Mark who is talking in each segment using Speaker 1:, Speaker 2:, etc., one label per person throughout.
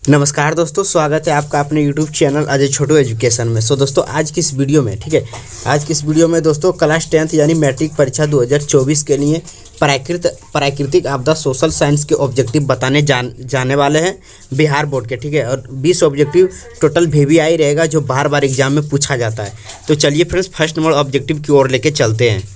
Speaker 1: नमस्कार दोस्तों, स्वागत है आपका अपने यूट्यूब चैनल अजय छोटू एजुकेशन में। दोस्तों आज की इस वीडियो में आज की इस वीडियो में दोस्तों क्लास 10th यानी मैट्रिक परीक्षा 2024 के लिए प्राकृतिक आपदा सोशल साइंस के ऑब्जेक्टिव बताने जाने वाले हैं बिहार बोर्ड के। और 20 ऑब्जेक्टिव टोटल VVI रहेगा जो बार बार एग्जाम में पूछा जाता है। तो चलिए फ्रेंड्स, फर्स्ट नंबर ऑब्जेक्टिव की ओर लेके चलते हैं।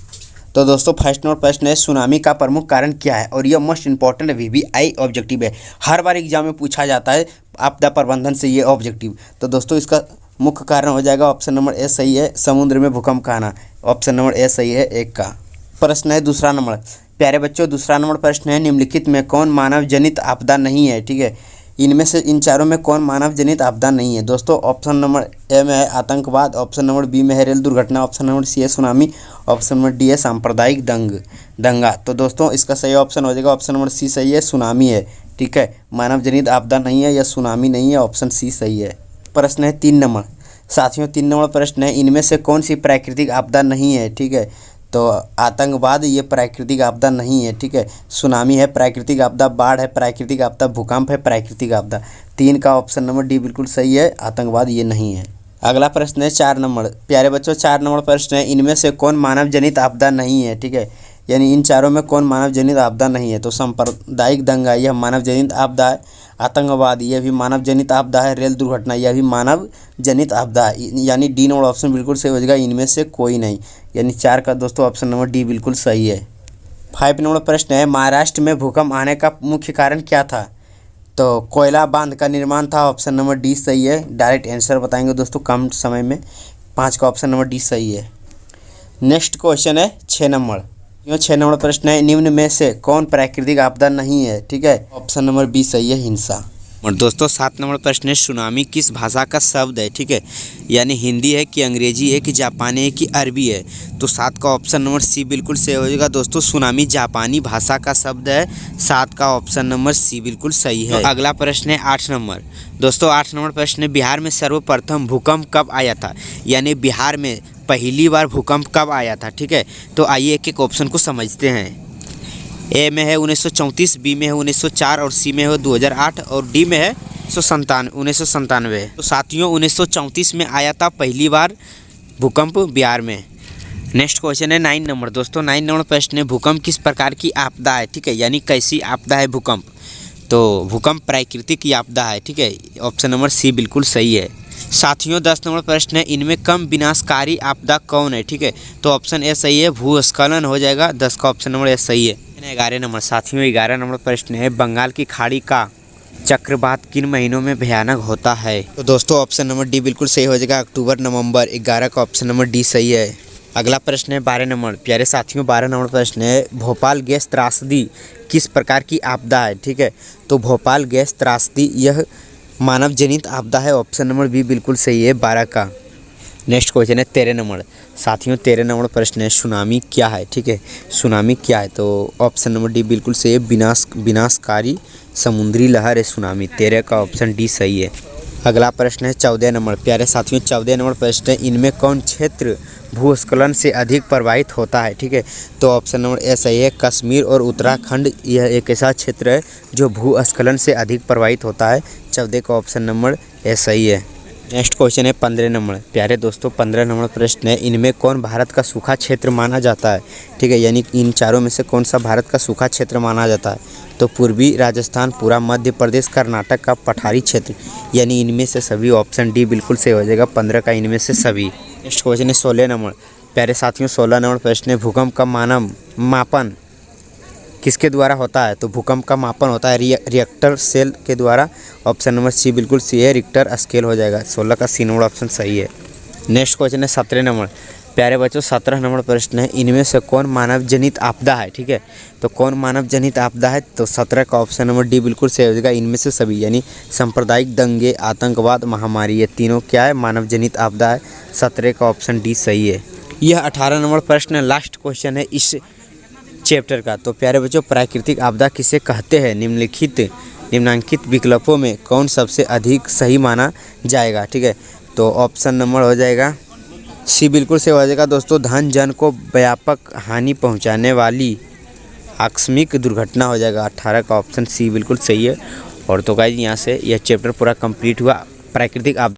Speaker 1: तो दोस्तों फर्स्ट नंबर प्रश्न है, सुनामी का प्रमुख कारण क्या है? और यह मोस्ट इंपॉर्टेंट VVI ऑब्जेक्टिव है, हर बार एग्जाम में पूछा जाता है आपदा प्रबंधन से ये ऑब्जेक्टिव। तो दोस्तों इसका मुख्य कारण हो जाएगा ऑप्शन नंबर ए सही है, समुद्र में भूकंप का आना। ऑप्शन नंबर ए सही है 1 का। प्रश्न है दूसरा नंबर, प्यारे बच्चों दूसरा नंबर प्रश्न है, निम्नलिखित में कौन मानव जनित आपदा नहीं है? इनमें से इन चारों में कौन मानव जनित आपदा नहीं है? दोस्तों ऑप्शन नंबर ए में है आतंकवाद, ऑप्शन नंबर बी में है रेल दुर्घटना, ऑप्शन नंबर सी है सुनामी, ऑप्शन नंबर डी है सांप्रदायिक दंगा। तो दोस्तों इसका सही ऑप्शन हो जाएगा ऑप्शन नंबर सी सही है, सुनामी है। ठीक है, मानव जनित आपदा नहीं है या सुनामी नहीं है, ऑप्शन सी सही है। प्रश्न है 3 नंबर, साथियों 3 नंबर प्रश्न है, इनमें से कौन सी प्राकृतिक आपदा नहीं है? ठीक है, तो आतंकवाद ये प्राकृतिक आपदा नहीं है। ठीक है, सुनामी है प्राकृतिक आपदा, बाढ़ है प्राकृतिक आपदा, भूकंप है प्राकृतिक आपदा। 3 का ऑप्शन नंबर डी बिल्कुल सही है, आतंकवाद ये नहीं है। अगला प्रश्न है 4 नंबर, प्यारे बच्चों 4 नंबर प्रश्न है, इनमें से कौन मानव जनित आपदा नहीं है? ठीक है, यानी इन चारों में कौन मानव जनित आपदा नहीं है? तो सांप्रदायिक दंगा यह मानव जनित आपदा है, आतंकवाद यह भी मानव जनित आपदा है, रेल दुर्घटना यह भी मानव जनित आपदा है। यानी डी नंबर ऑप्शन बिल्कुल सही हो जाएगा, इनमें से कोई नहीं। यानी 4 का दोस्तों ऑप्शन नंबर डी बिल्कुल सही है। 5 नंबर प्रश्न है, महाराष्ट्र में भूकंप आने का मुख्य कारण क्या था? तो कोयला बांध का निर्माण था, ऑप्शन नंबर डी सही है। डायरेक्ट आंसर बताएंगे दोस्तों कम समय में, 5 का ऑप्शन नंबर डी सही है। नेक्स्ट क्वेश्चन है 6 नंबर, 6 नंबर प्रश्न है, निम्न में से कौन प्राकृतिक आपदा नहीं है? ठीक है, ऑप्शन नंबर बी सही है, हिंसा। और दोस्तों 7 नंबर प्रश्न है, सुनामी किस भाषा का शब्द है? ठीक है, यानी हिंदी है कि अंग्रेजी है कि जापानी है कि अरबी है? तो 7 का ऑप्शन नंबर सी बिल्कुल सही हो जाएगा। दोस्तों सुनामी जापानी भाषा का शब्द है, 7 का ऑप्शन नंबर सी बिल्कुल सही है। तो अगला प्रश्न है 8 नंबर, दोस्तों 8 नंबर प्रश्न है, बिहार में सर्वप्रथम भूकंप कब आया था? यानी बिहार में पहली बार भूकंप कब आया था? ठीक है, तो आइए एक एक ऑप्शन को समझते हैं। ए में है 1934, बी में है 1904 और सी में है 2008 और डी में है 1997। तो साथियों 1934 में आया था पहली बार भूकंप बिहार में। नेक्स्ट क्वेश्चन है 9 नंबर, दोस्तों 9 नंबर प्रश्न है, भूकंप किस प्रकार की आपदा है? ठीक है, यानी कैसी आपदा है भूकंप? तो भूकंप प्राकृतिक आपदा है। ठीक है, ऑप्शन नंबर सी बिल्कुल सही है। साथियों 10 नंबर प्रश्न है, इनमें कम विनाशकारी आपदा कौन है? ठीक है, तो ऑप्शन ए सही है, भूस्खलन हो जाएगा, 10 का ऑप्शन नंबर ए सही है। 11 नंबर, साथियों 11 नंबर प्रश्न है, बंगाल की खाड़ी का चक्रवात किन महीनों में भयानक होता है? तो दोस्तों ऑप्शन नंबर डी बिल्कुल सही हो जाएगा, अक्टूबर नवंबर। 11 का ऑप्शन नंबर डी सही है। अगला प्रश्न है 12 नंबर, प्यारे साथियों 12 नंबर प्रश्न है, भोपाल गैस त्रासदी किस प्रकार की आपदा है? ठीक है, तो भोपाल गैस त्रासदी यह मानव जनित आपदा है, ऑप्शन नंबर बी बिल्कुल सही है, 12 का। नेक्स्ट क्वेश्चन है 13 नंबर, साथियों 13 नंबर प्रश्न है, सुनामी क्या है? ठीक है, सुनामी क्या है? तो ऑप्शन नंबर डी बिल्कुल सही है, विनाशकारी समुद्री लहर है सुनामी, 13 का ऑप्शन डी सही है। अगला प्रश्न है 14 नंबर, प्यारे साथियों 14 नंबर प्रश्न है, इनमें कौन क्षेत्र भूस्खलन से अधिक प्रभावित होता है? ठीक है, तो ऑप्शन नंबर ए सही है, कश्मीर और उत्तराखंड यह एक ऐसा क्षेत्र है जो भूस्खलन से अधिक प्रभावित होता है, 14 का ऑप्शन नंबर ए सही है। नेक्स्ट क्वेश्चन है 15 नंबर, प्यारे दोस्तों 15 नंबर प्रश्न है, इनमें कौन भारत का सूखा क्षेत्र माना जाता है? ठीक है, यानी इन चारों में से कौन सा भारत का सूखा क्षेत्र माना जाता है? तो पूर्वी राजस्थान, पूरा मध्य प्रदेश, कर्नाटक का पठारी क्षेत्र, यानी इनमें से सभी, ऑप्शन डी बिल्कुल सही हो जाएगा, 15 का इनमें से सभी। नेक्स्ट क्वेश्चन है 16 नंबर, प्यारे साथियों 16 नंबर प्रश्न है, भूकंप का मापन किसके द्वारा होता है? तो भूकंप का मापन होता है रिएक्टर सेल के द्वारा, ऑप्शन नंबर सी बिल्कुल सी है, रिक्टर स्केल हो जाएगा, 16 का सी नंबर ऑप्शन सही है। नेक्स्ट क्वेश्चन है 17 नंबर, प्यारे बच्चों 17 नंबर प्रश्न है, इनमें से कौन मानव जनित आपदा है? ठीक है, तो कौन मानव जनित आपदा है? तो 17 का ऑप्शन नंबर डी बिल्कुल सही हो जाएगा, इनमें से सभी, यानी सांप्रदायिक दंगे, आतंकवाद, महामारी, ये तीनों क्या है? मानव जनित आपदा है, 17 का ऑप्शन डी सही है। यह 18 नंबर प्रश्न लास्ट क्वेश्चन है इस चैप्टर का। तो प्यारे बच्चों प्राकृतिक आपदा किसे कहते हैं? निम्नांकित विकल्पों में कौन सबसे अधिक सही माना जाएगा? ठीक है, तो ऑप्शन नंबर हो जाएगा सी बिल्कुल सही हो जाएगा दोस्तों, धन जन को व्यापक हानि पहुंचाने वाली आकस्मिक दुर्घटना हो जाएगा, 18 का ऑप्शन सी बिल्कुल सही है। और तो गाइज यहाँ से यह चैप्टर पूरा कंप्लीट हुआ प्राकृतिक आप